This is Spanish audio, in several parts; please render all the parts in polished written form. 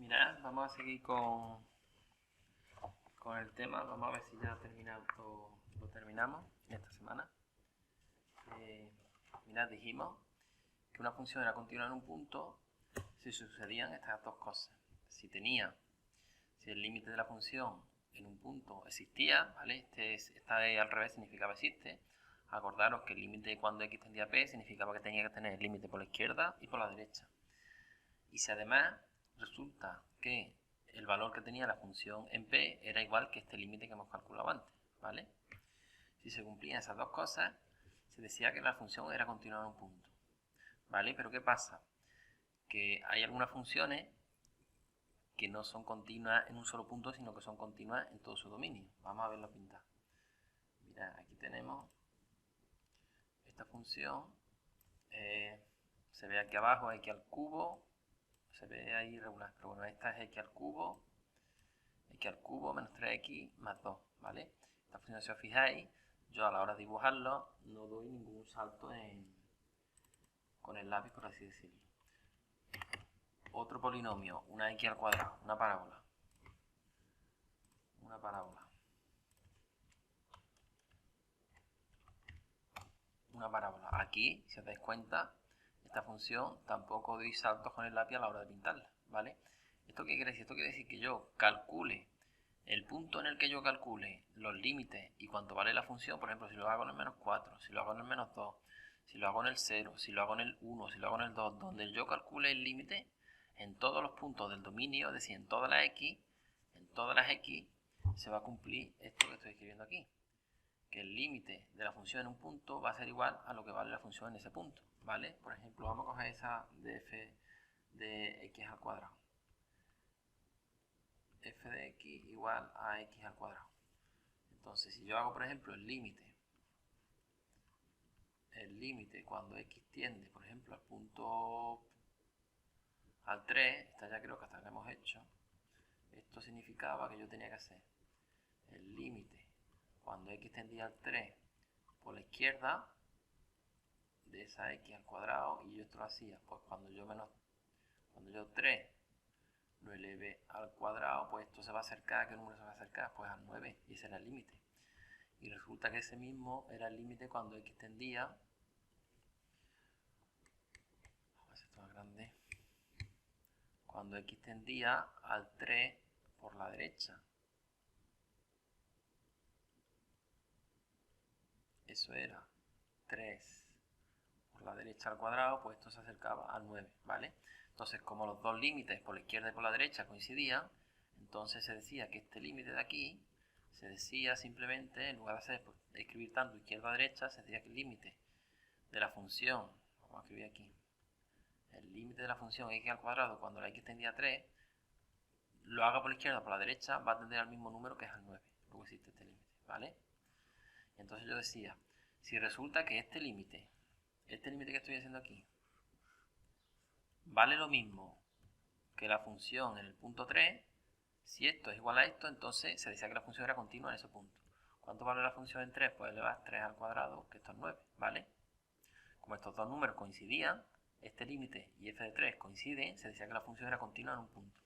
Mirad, vamos a seguir con el tema. Vamos a ver si ya lo terminamos esta semana. Mirad, dijimos que una función era continua en un punto si sucedían estas dos cosas. Si el límite de la función en un punto existía, ¿vale? Esta de al revés significaba existe. Acordaros que el límite cuando x tendía a p significaba que tenía que tener el límite por la izquierda y por la derecha. Y si además resulta que el valor que tenía la función en p era igual que este límite que hemos calculado antes, ¿vale? Si se cumplían esas dos cosas, se decía que la función era continua en un punto, ¿vale? Pero ¿qué pasa? Que hay algunas funciones que no son continuas en un solo punto, sino que son continuas en todo su dominio. Vamos a verlo pintado. Mirad, aquí tenemos esta función. Se ve aquí abajo x al cubo. Se ve ahí irregular, pero bueno, esta es x al cubo menos 3x más 2, ¿vale? Esta función, si os fijáis, yo a la hora de dibujarlo no doy ningún salto con el lápiz, por así decirlo. Otro polinomio, una x al cuadrado, una parábola. Aquí, si os dais cuenta, esta función tampoco doy saltos con el lápiz a la hora de pintarla, ¿vale? ¿Esto qué quiere decir? Esto quiere decir que yo calcule el punto en el que yo calcule los límites y cuánto vale la función. Por ejemplo, si lo hago en el menos 4, si lo hago en el menos 2, si lo hago en el 0, si lo hago en el 1, si lo hago en el 2, donde yo calcule el límite en todos los puntos del dominio, es decir, en todas las x, se va a cumplir esto que estoy escribiendo aquí, que el límite de la función en un punto va a ser igual a lo que vale la función en ese punto, ¿vale? Por ejemplo, vamos a coger esa de f de x al cuadrado. F de x igual a x al cuadrado. Entonces, si yo hago, por ejemplo, el límite cuando x tiende, por ejemplo, al punto al 3, esta ya creo que hasta la hemos hecho, esto significaba que yo tenía que hacer el límite cuando x tendía al 3 por la izquierda de esa x al cuadrado, y yo esto lo hacía, pues cuando yo 3 lo eleve al cuadrado, pues esto se va a acercar. ¿A qué número se va a acercar? Pues al 9, y ese era el límite. Y resulta que ese mismo era el límite cuando x tendía, vamos a hacer esto más grande, cuando x tendía al 3 por la derecha. Eso era 3 por la derecha al cuadrado, pues esto se acercaba al 9, ¿vale? Entonces, como los dos límites por la izquierda y por la derecha coincidían, entonces se decía que este límite de aquí se decía simplemente, en lugar de escribir tanto izquierda a derecha, se decía que el límite de la función, vamos a escribir aquí, el límite de la función x al cuadrado cuando la x tendía a 3, lo haga por la izquierda o por la derecha, va a tender al mismo número que es al 9, luego existe este límite, ¿vale? Entonces yo decía, si resulta que este límite que estoy haciendo aquí vale lo mismo que la función en el punto 3, si esto es igual a esto, entonces se decía que la función era continua en ese punto. ¿Cuánto vale la función en 3? Pues elevar 3 al cuadrado, que esto es 9, ¿vale? Como estos dos números coincidían, este límite y f de 3 coinciden, se decía que la función era continua en un punto.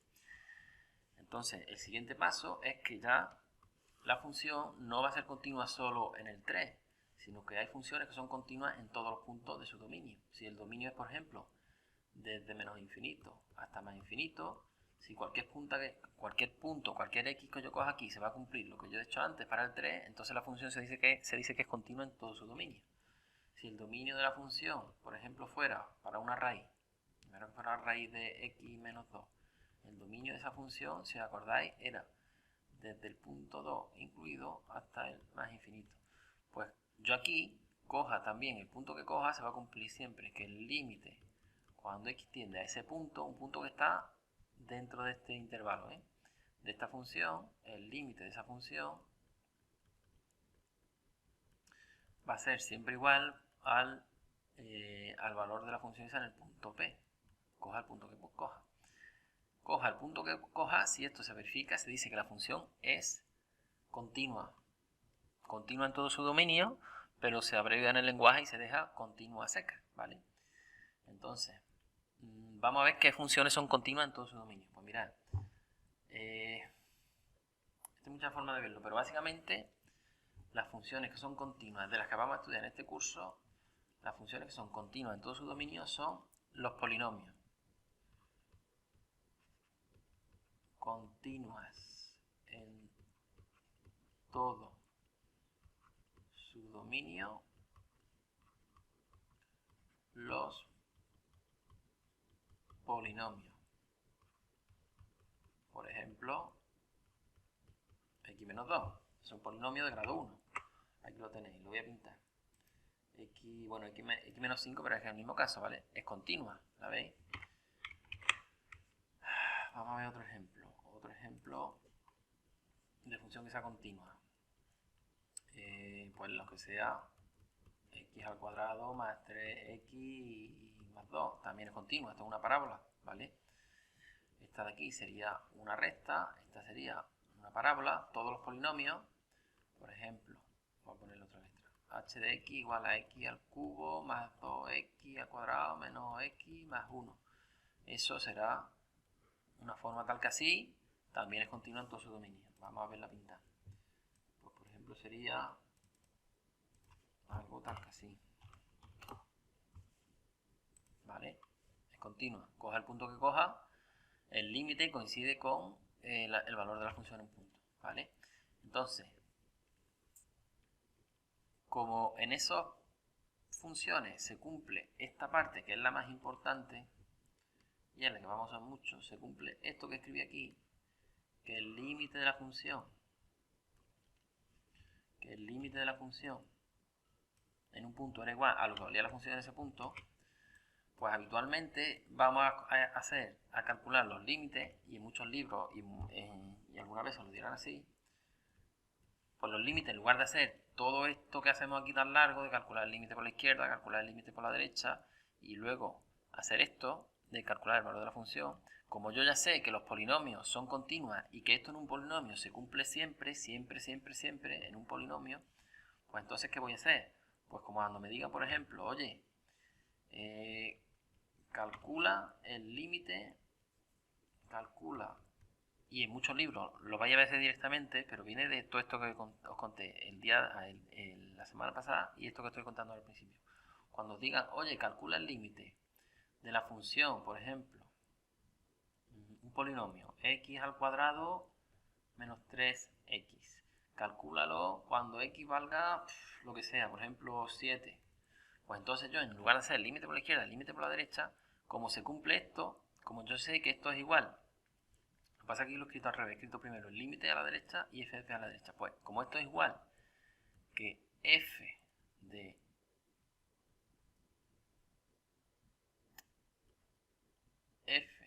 Entonces, el siguiente paso es que ya la función no va a ser continua solo en el 3, sino que hay funciones que son continuas en todos los puntos de su dominio. Si el dominio es, por ejemplo, desde menos infinito hasta más infinito, si cualquier punto, cualquier x que yo coja aquí se va a cumplir lo que yo he hecho antes para el 3, entonces la función se dice que es continua en todo su dominio. Si el dominio de la función, por ejemplo, fuera para una raíz, primero que fuera la raíz de x menos 2, el dominio de esa función, si os acordáis, era desde el punto 2 incluido hasta el más infinito. Pues yo aquí, coja también el punto que coja, se va a cumplir siempre que el límite cuando x tiende a ese punto, un punto que está dentro de este intervalo, de esta función, el límite de esa función va a ser siempre igual al valor de la función esa en el punto P. Coja el punto que coja. Coja el punto que coja, si esto se verifica, se dice que la función es continua. Continua en todo su dominio, pero se abrevia en el lenguaje y se deja continua seca, ¿vale? Entonces, vamos a ver qué funciones son continuas en todo su dominio. Pues mirad, Hay muchas formas de verlo, pero básicamente las funciones que son continuas de las que vamos a estudiar en este curso, las funciones que son continuas en todo su dominio son los polinomios. Continuas en todo su dominio los polinomios. Por ejemplo, x menos 2 es un polinomio de grado 1. Aquí lo tenéis, lo voy a pintar. X, bueno, x menos 5, pero es que en el mismo caso, ¿vale? Es continua, ¿la veis? Vamos a ver otro ejemplo. Otro ejemplo de función que sea continua. Pues lo que sea x al cuadrado más 3x más 2. También es continua, esto es una parábola, ¿vale? Esta de aquí sería una recta, esta sería una parábola. Todos los polinomios, por ejemplo, voy a ponerle otra letra. H de x igual a x al cubo más 2x al cuadrado menos x más 1. Eso será una forma tal que así también es continua en todo su dominio. Vamos a verla pintada. Pues por ejemplo sería algo tal que así. ¿Vale? Es continua. Coja el punto que coja, el límite coincide con el valor de la función en punto. ¿Vale? Entonces, como en esas funciones se cumple esta parte que es la más importante y en la que vamos a usar mucho, se cumple esto que escribí aquí, que el límite de la función en un punto era igual a lo que valía la función en ese punto, pues habitualmente vamos a calcular los límites, y en muchos libros y algunas veces lo dirán así, pues los límites, en lugar de hacer todo esto que hacemos aquí tan largo, de calcular el límite por la izquierda, calcular el límite por la derecha, y luego hacer esto, de calcular el valor de la función, como yo ya sé que los polinomios son continuas y que esto en un polinomio se cumple siempre, en un polinomio, pues entonces, ¿qué voy a hacer? Pues como cuando me digan, por ejemplo, oye, calcula el límite, y en muchos libros lo vais a ver directamente, pero viene de todo esto que os conté la semana pasada y esto que estoy contando al principio. Cuando os digan, oye, calcula el límite de la función, por ejemplo, un polinomio, x al cuadrado menos 3x. Calcúlalo cuando x valga lo que sea, por ejemplo 7. Pues entonces yo, en lugar de hacer el límite por la izquierda, el límite por la derecha, como se cumple esto, como yo sé que esto es igual, lo que pasa es que aquí lo he escrito al revés, he escrito primero el límite a la derecha y f de f a la derecha. Pues como esto es igual que f de f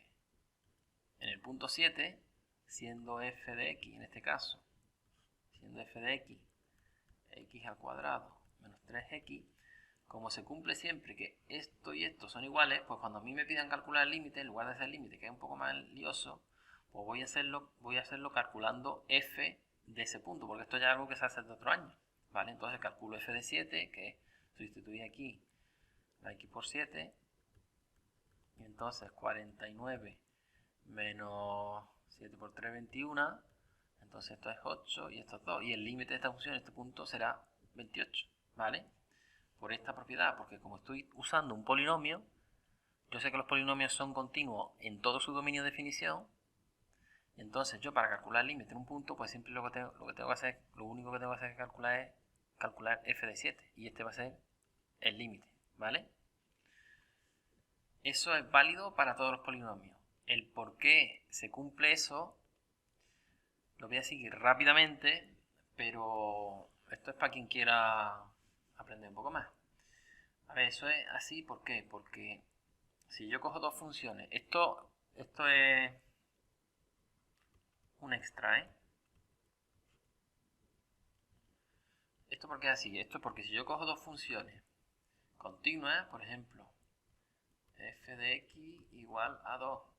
en el punto 7, siendo f de x, en este caso, siendo f de x al cuadrado menos 3x, como se cumple siempre que esto y esto son iguales, pues cuando a mí me pidan calcular el límite, en lugar de hacer el límite, que es un poco más lioso, pues voy a hacerlo calculando f de ese punto, porque esto ya es algo que se hace de otro año, ¿vale? Entonces calculo f de 7, que sustituí aquí la x por 7, y entonces 49 menos 7 por 3, 21, entonces esto es 8 y esto es 2, y el límite de esta función en este punto será 28, ¿vale? Por esta propiedad, porque como estoy usando un polinomio, yo sé que los polinomios son continuos en todo su dominio de definición, entonces yo para calcular el límite en un punto, pues siempre lo único que tengo que hacer es calcular f de 7, y este va a ser el límite, ¿vale? Eso es válido para todos los polinomios. El por qué se cumple eso lo voy a seguir rápidamente, pero esto es para quien quiera aprender un poco más. A ver, eso es así, ¿por qué? Porque si yo cojo dos funciones, esto es un extra, ¿eh? ¿Esto por qué es así? Esto es porque si yo cojo dos funciones continuas, por ejemplo, f de x igual a 2,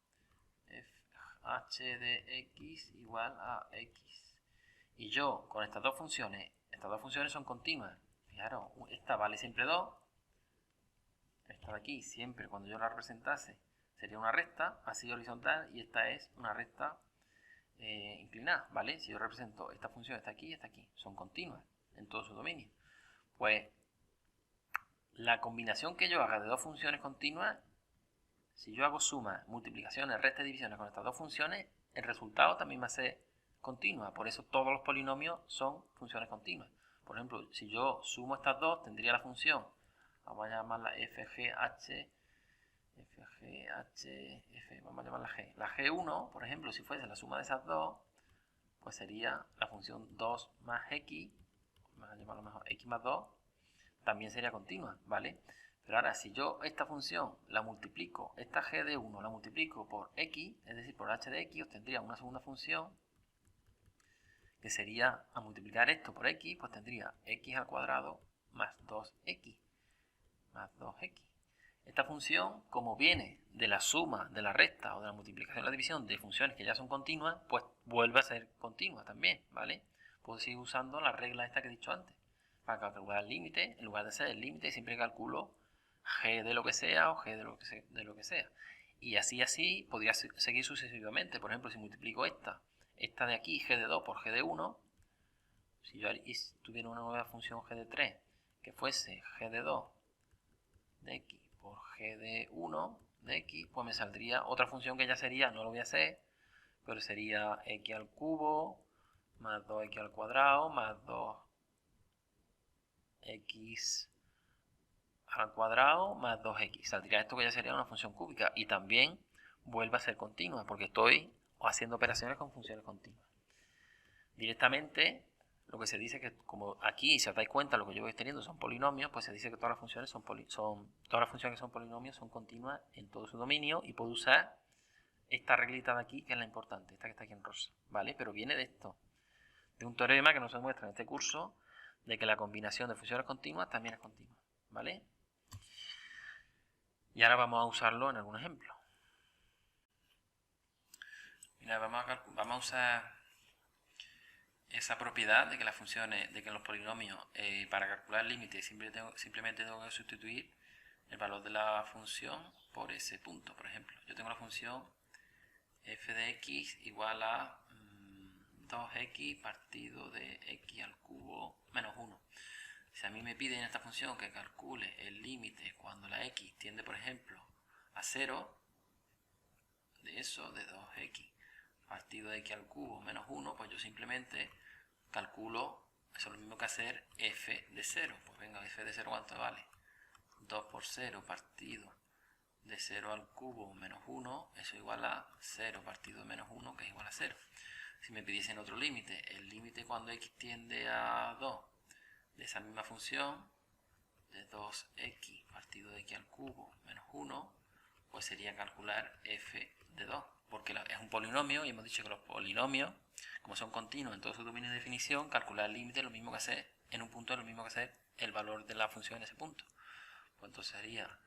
h de x igual a x, y yo con estas dos funciones son continuas, fijaros, esta vale siempre 2, esta de aquí siempre cuando yo la representase sería una recta así horizontal, y esta es una recta inclinadas, ¿vale? Si yo represento esta función está aquí y está aquí, son continuas en todo su dominio. Pues la combinación que yo haga de dos funciones continuas, si yo hago sumas, multiplicaciones, restas y divisiones con estas dos funciones, el resultado también va a ser continua. Por eso todos los polinomios son funciones continuas. Por ejemplo, si yo sumo estas dos, tendría la función, vamos a llamarla FGH, vamos a llamarla G. La G1, por ejemplo, si fuese la suma de esas dos, pues sería la función 2 más X, vamos a llamarlo mejor X más 2, también sería continua, ¿vale? Pero ahora, si yo esta función la multiplico, esta G de 1 la multiplico por X, es decir, por H de X, obtendría una segunda función que sería, a multiplicar esto por X, pues tendría X al cuadrado más 2X, más 2X. Esta función, como viene de la suma, de la resta o de la multiplicación o la división de funciones que ya son continuas, pues vuelve a ser continua también, ¿vale? Puedo seguir usando la regla esta que he dicho antes. Para calcular el límite, en lugar de ser el límite, siempre calculo g de lo que sea o g de lo que sea. Y así podría seguir sucesivamente. Por ejemplo, si multiplico esta de aquí, g de 2 por g de 1, si yo tuviera una nueva función g de 3 que fuese g de 2 de x por g de 1 de x, pues me saldría otra función que ya sería, no lo voy a hacer, pero sería x al cubo más 2x al cuadrado más 2x al cuadrado más 2x. Saldría esto que ya sería una función cúbica y también vuelve a ser continua porque estoy haciendo operaciones con funciones continuas. Directamente lo que se dice que, como aquí, si os dais cuenta, lo que yo voy teniendo son polinomios, pues se dice que todas las funciones todas las funciones que son polinomios son continuas en todo su dominio y puedo usar esta reglita de aquí, que es la importante, esta que está aquí en rosa, ¿vale? Pero viene de esto, de un teorema que nos demuestra en este curso, de que la combinación de funciones continuas también es continua, ¿vale? Y ahora vamos a usarlo en algún ejemplo. Mira, vamos a usar esa propiedad de que las funciones, de que los polinomios, para calcular el límite simplemente tengo que sustituir el valor de la función por ese punto. Por ejemplo, yo tengo la función f de x igual a 2x partido de x al cubo menos 1. Si a mí me piden en esta función que calcule el límite cuando la x tiende, por ejemplo, a 0, de eso, de 2x partido de x al cubo menos 1, pues yo simplemente calculo, eso es lo mismo que hacer f de 0. Pues venga, f de 0, ¿cuánto vale? 2 por 0 partido de 0 al cubo menos 1, eso igual a 0 partido de menos 1, que es igual a 0. Si me pidiesen otro límite, el límite cuando x tiende a 2 de esa misma función, de 2x partido de x al cubo menos 1, pues sería calcular f de 2, porque es un polinomio y hemos dicho que los polinomios, como son continuos en todo su dominio de definición, calcular el límite es lo mismo que hacer en un punto, es lo mismo que hacer el valor de la función en ese punto. Pues entonces sería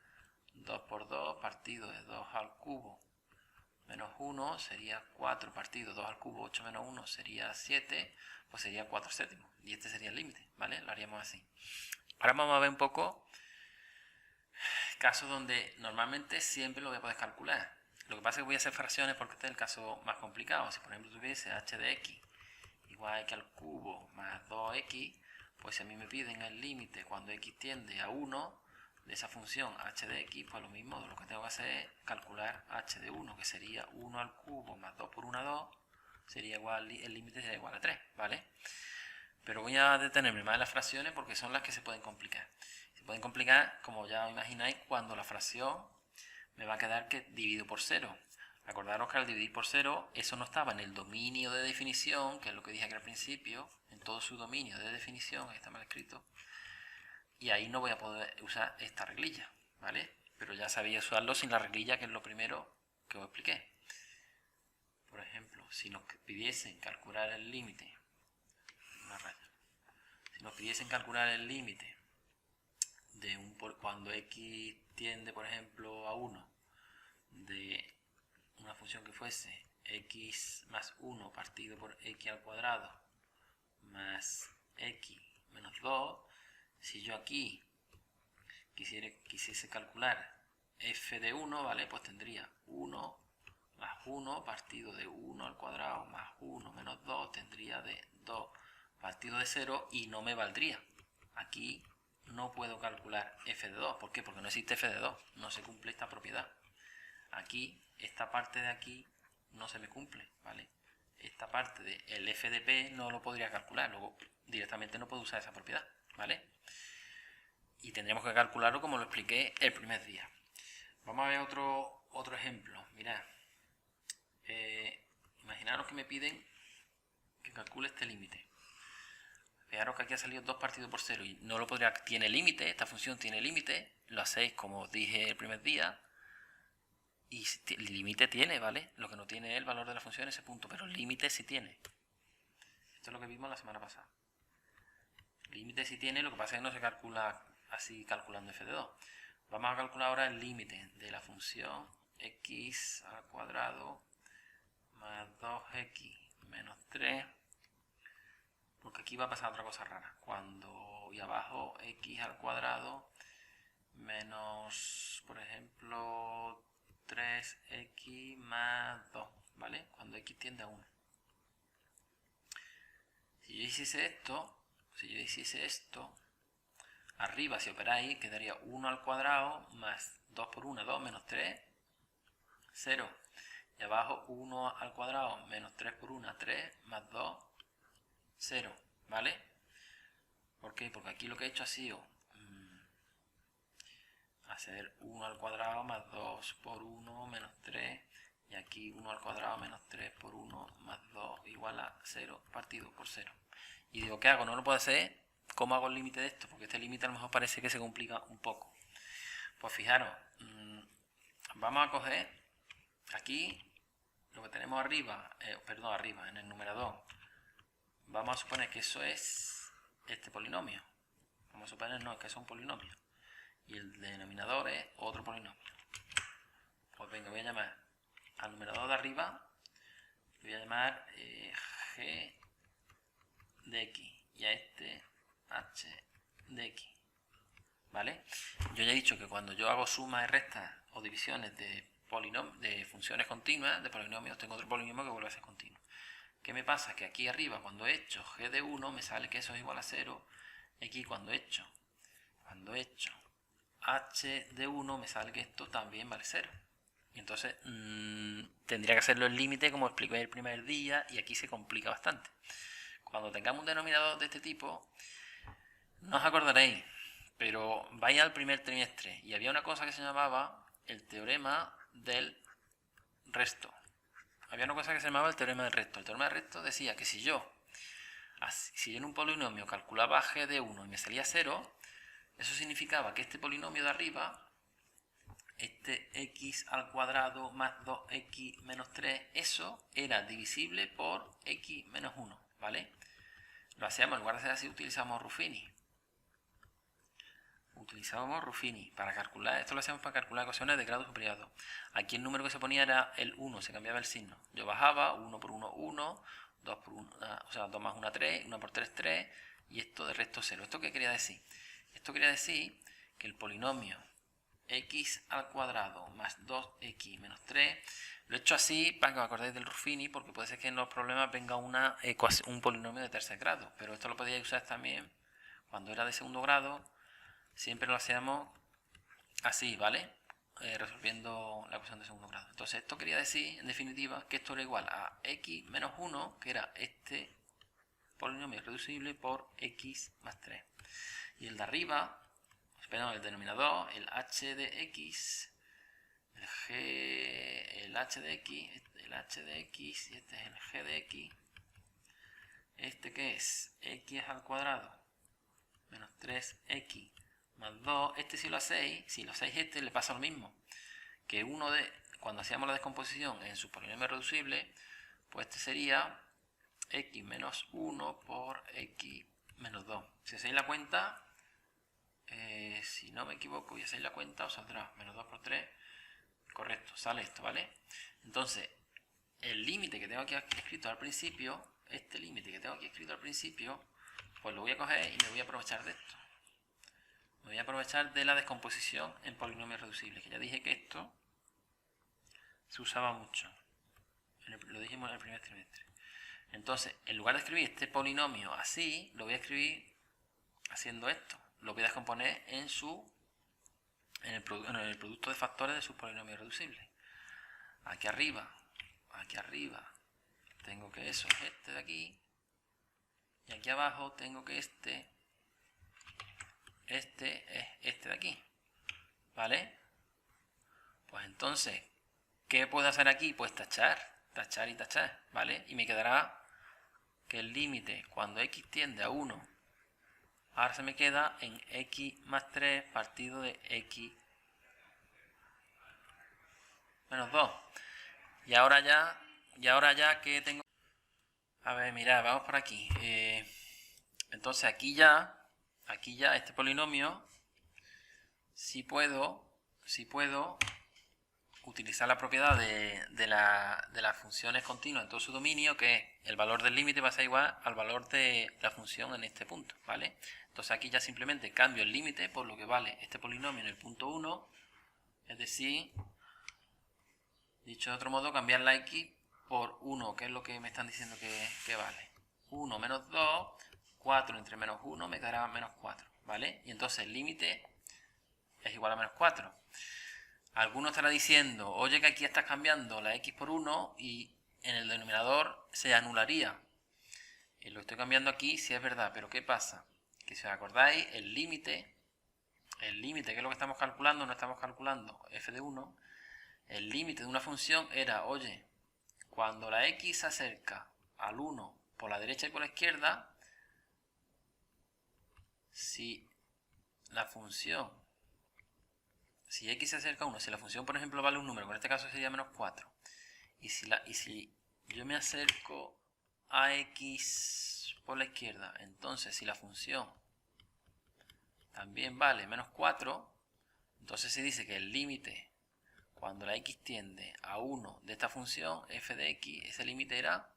2 por 2 partido de 2 al cubo menos 1 sería 4 partido 2 al cubo, 8 menos 1 sería 7, pues sería 4 séptimos. Y este sería el límite, ¿vale? Lo haríamos así. Ahora vamos a ver un poco casos donde normalmente siempre lo voy a poder calcular. Lo que pasa es que voy a hacer fracciones porque este es el caso más complicado. Si por ejemplo tuviese h de x igual a x al cubo más 2x, pues si a mí me piden el límite cuando x tiende a 1 de esa función h de x, pues lo mismo, lo que tengo que hacer es calcular h de 1, que sería 1 al cubo más 2 por 1, 2, sería igual, el límite sería igual a 3, ¿vale? Pero voy a detenerme más en las fracciones porque son las que se pueden complicar. Se pueden complicar, como ya imagináis, cuando la fracción me va a quedar que divido por 0. Acordaros que al dividir por 0, eso no estaba en el dominio de definición, que es lo que dije aquí al principio, en todo su dominio de definición, ahí está mal escrito, y ahí no voy a poder usar esta reglilla, ¿vale? Pero ya sabía usarlo sin la reglilla, que es lo primero que os expliqué. Por ejemplo, si nos pidiesen calcular el límite, si nos pidiesen calcular el límite de cuando x tiende, por ejemplo, a 1, de una función que fuese x más 1 partido por x al cuadrado más x menos 2, si yo aquí quisiese calcular f de 1, ¿vale? Pues tendría 1 más 1 partido de 1 al cuadrado más 1 menos 2 tendría de 2 partido de 0 y no me valdría. Aquí no puedo calcular f de 2. ¿Por qué? Porque no existe f de 2. No se cumple esta propiedad. Aquí, esta parte de aquí no se me cumple, ¿vale? Esta parte del f de p no lo podría calcular. Luego directamente no puedo usar esa propiedad, ¿vale? Y tendríamos que calcularlo como lo expliqué el primer día. Vamos a ver otro ejemplo. Mirad. Imaginaros que me piden que calcule este límite. Fijaros que aquí ha salido 2 partido por 0 y no lo podría. Tiene límite, esta función tiene límite. Lo hacéis como os dije el primer día. Y el límite tiene, ¿vale? Lo que no tiene es el valor de la función en ese punto, pero el límite sí tiene. Esto es lo que vimos la semana pasada. El límite sí tiene, lo que pasa es que no se calcula así calculando f de 2. Vamos a calcular ahora el límite de la función x al cuadrado más 2x menos 3, porque aquí va a pasar otra cosa rara. Cuando y abajo x al cuadrado menos, por ejemplo, 3x más 2, ¿vale? Cuando x tiende a 1. Si yo hiciese esto, arriba si operáis quedaría 1 al cuadrado más 2 por 1, 2 menos 3, 0. Y abajo 1 al cuadrado menos 3 por 1, 3 más 2, 0, ¿vale? ¿Por qué? Porque aquí lo que he hecho ha sido hacer 1 al cuadrado más 2 por 1 menos 3, y aquí 1 al cuadrado menos 3 por 1 más 2 igual a 0 partido por 0. Y digo, ¿qué hago? No lo puedo hacer. ¿Cómo hago el límite de esto? Porque este límite a lo mejor parece que se complica un poco. Pues fijaros, vamos a coger aquí lo que tenemos arriba, arriba en el numerador. Vamos a suponer que eso es este polinomio. Vamos a suponer no, que eso es un polinomio. Y el denominador es otro polinomio. Pues venga, voy a llamar al numerador de arriba, le voy a llamar g de x y a este h de x, ¿vale? Yo ya he dicho que cuando yo hago sumas y restas o divisiones de funciones continuas, de polinomios, tengo otro polinomio que vuelve a ser continuo. ¿Qué me pasa? Que aquí arriba, cuando he hecho g de 1, me sale que eso es igual a 0. Aquí cuando he hecho h de 1, me sale que esto también vale 0. Y entonces tendría que hacerlo el límite como expliqué el primer día, y aquí se complica bastante. Cuando tengamos un denominador de este tipo, no os acordaréis, pero vais al primer trimestre y había una cosa que se llamaba el teorema del resto. Había una cosa que se llamaba el teorema del resto. El teorema del resto decía que si yo en un polinomio calculaba g de 1 y me salía 0, eso significaba que este polinomio de arriba, este x al cuadrado más 2x menos 3, eso era divisible por x menos 1, ¿vale? Lo hacíamos, en lugar de hacer así, utilizábamos Ruffini. Para calcular, esto lo hacíamos para calcular ecuaciones de grado superior. Aquí el número que se ponía era el 1, se cambiaba el signo. Yo bajaba, 1 por 1, 1, 2 por 1, o sea, 2 más 1, 3, 1 por 3, 3, y esto de resto 0. ¿Esto qué quería decir? Esto quería decir que el polinomio x al cuadrado más 2x menos 3, lo he hecho así para que os acordéis del Ruffini, porque puede ser que en los problemas venga un polinomio de tercer grado, pero esto lo podíais usar también cuando era de segundo grado. Siempre lo hacíamos así, ¿vale? Resolviendo la ecuación de segundo grado. Entonces esto quería decir, en definitiva, que esto era igual a x menos 1, que era este polinomio reducible, por x más 3. Y el de arriba, el denominador, el h de x, el h de x, y este es el g de x. Este que es x al cuadrado menos 3x más 2, este si lo hacéis, este le pasa lo mismo. Que cuando hacíamos la descomposición en su polinomio reducible, pues este sería x menos 1 por x menos 2. Si hacéis la cuenta, si no me equivoco y hacéis la cuenta, os saldrá menos 2 por 3. Correcto, sale esto, ¿vale? Entonces, el límite que tengo aquí escrito al principio, pues lo voy a coger y me voy a aprovechar de esto. Me voy a aprovechar de la descomposición en polinomios reducibles, que ya dije que esto se usaba mucho. el primer trimestre. Entonces, en lugar de escribir este polinomio así, lo voy a escribir haciendo esto. Lo voy a descomponer en el producto de factores de sus polinomios reducibles. Aquí arriba, tengo que eso es este de aquí. Y aquí abajo tengo que este es este de aquí. ¿Vale? Pues entonces, ¿qué puedo hacer aquí? Pues tachar y tachar, ¿vale? Y me quedará que el límite cuando x tiende a 1, ahora se me queda en x más 3 partido de x menos 2. Y ahora ya que tengo... A ver, mirad, vamos por aquí. Entonces aquí ya este polinomio, sí puedo utilizar la propiedad de las funciones continuas en todo su dominio, que es el valor del límite va a ser igual al valor de la función en este punto, ¿vale? Entonces aquí ya simplemente cambio el límite por lo que vale este polinomio en el punto 1, es decir, dicho de otro modo, cambiar la x por 1, que es lo que me están diciendo que vale. 1 menos 2, 4 entre menos 1 me quedará menos 4, ¿vale? Y entonces el límite es igual a menos 4. Alguno estará diciendo, oye, que aquí estás cambiando la x por 1 y en el denominador se anularía. Y lo estoy cambiando aquí, sí es verdad, pero ¿qué pasa? Que si os acordáis, el límite, que es lo que estamos calculando, no estamos calculando f de 1, el límite de una función era, oye, cuando la x se acerca al 1 por la derecha y por la izquierda, si x se acerca a 1, si la función, por ejemplo, vale un número, que en este caso sería menos 4, y si yo me acerco a x por la izquierda, entonces si la función también vale menos 4, entonces se dice que el límite cuando la x tiende a 1 de esta función f de x, ese límite era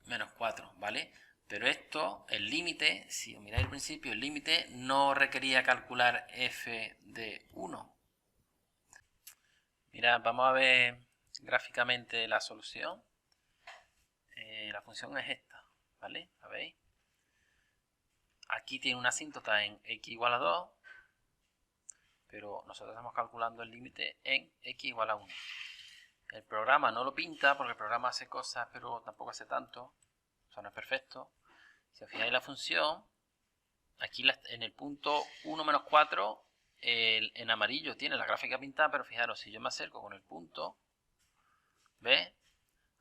menos 4, ¿vale? Pero esto, el límite, si os miráis al principio, el límite no requería calcular f de 1. Mirad, vamos a ver gráficamente la solución. La función es esta, ¿vale? ¿La veis? Aquí tiene una asíntota en x igual a 2, pero nosotros estamos calculando el límite en x igual a 1. El programa no lo pinta porque el programa hace cosas, pero tampoco hace tanto. O sea, no es perfecto. Si os fijáis la función, aquí en el punto 1 menos 4, en amarillo tiene la gráfica pintada, pero fijaros, si yo me acerco con el punto, ¿ves?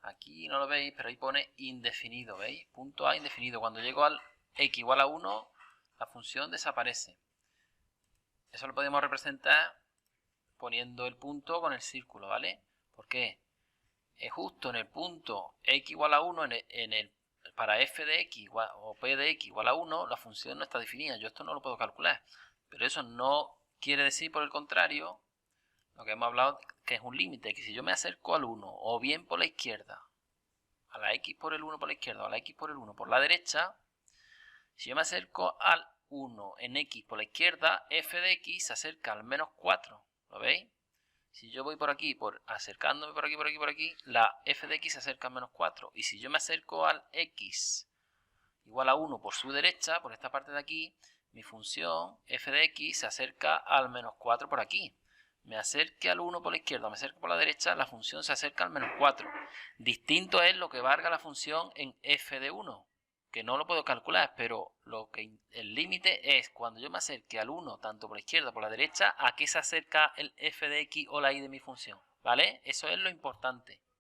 Aquí no lo veis, pero ahí pone indefinido, ¿veis? Punto A indefinido. Cuando llego al x igual a 1, la función desaparece. Eso lo podemos representar poniendo el punto con el círculo, ¿vale? ¿Por qué? Es justo en el punto x igual a 1, para f de x o p de x igual a 1, la función no está definida. Yo esto no lo puedo calcular. Pero eso no quiere decir, por el contrario, lo que hemos hablado, que es un límite, que si yo me acerco al 1, o bien por la izquierda, a la x por el 1 por la izquierda, o a la x por el 1 por la derecha, si yo me acerco al 1 en x por la izquierda, f de x se acerca al menos 4, ¿lo veis? Si yo voy por aquí, acercándome por aquí, la f de x se acerca al menos 4. Y si yo me acerco al x igual a 1 por su derecha, por esta parte de aquí, mi función f de x se acerca al menos 4 por aquí. Me acerque al 1 por la izquierda, me acerco por la derecha, la función se acerca al menos 4. Distinto es lo que valga la función en f de 1, que no lo puedo calcular, pero el límite es cuando yo me acerque al 1, tanto por la izquierda como por la derecha, a qué se acerca el f de x o la y de mi función, ¿vale? Eso es lo importante.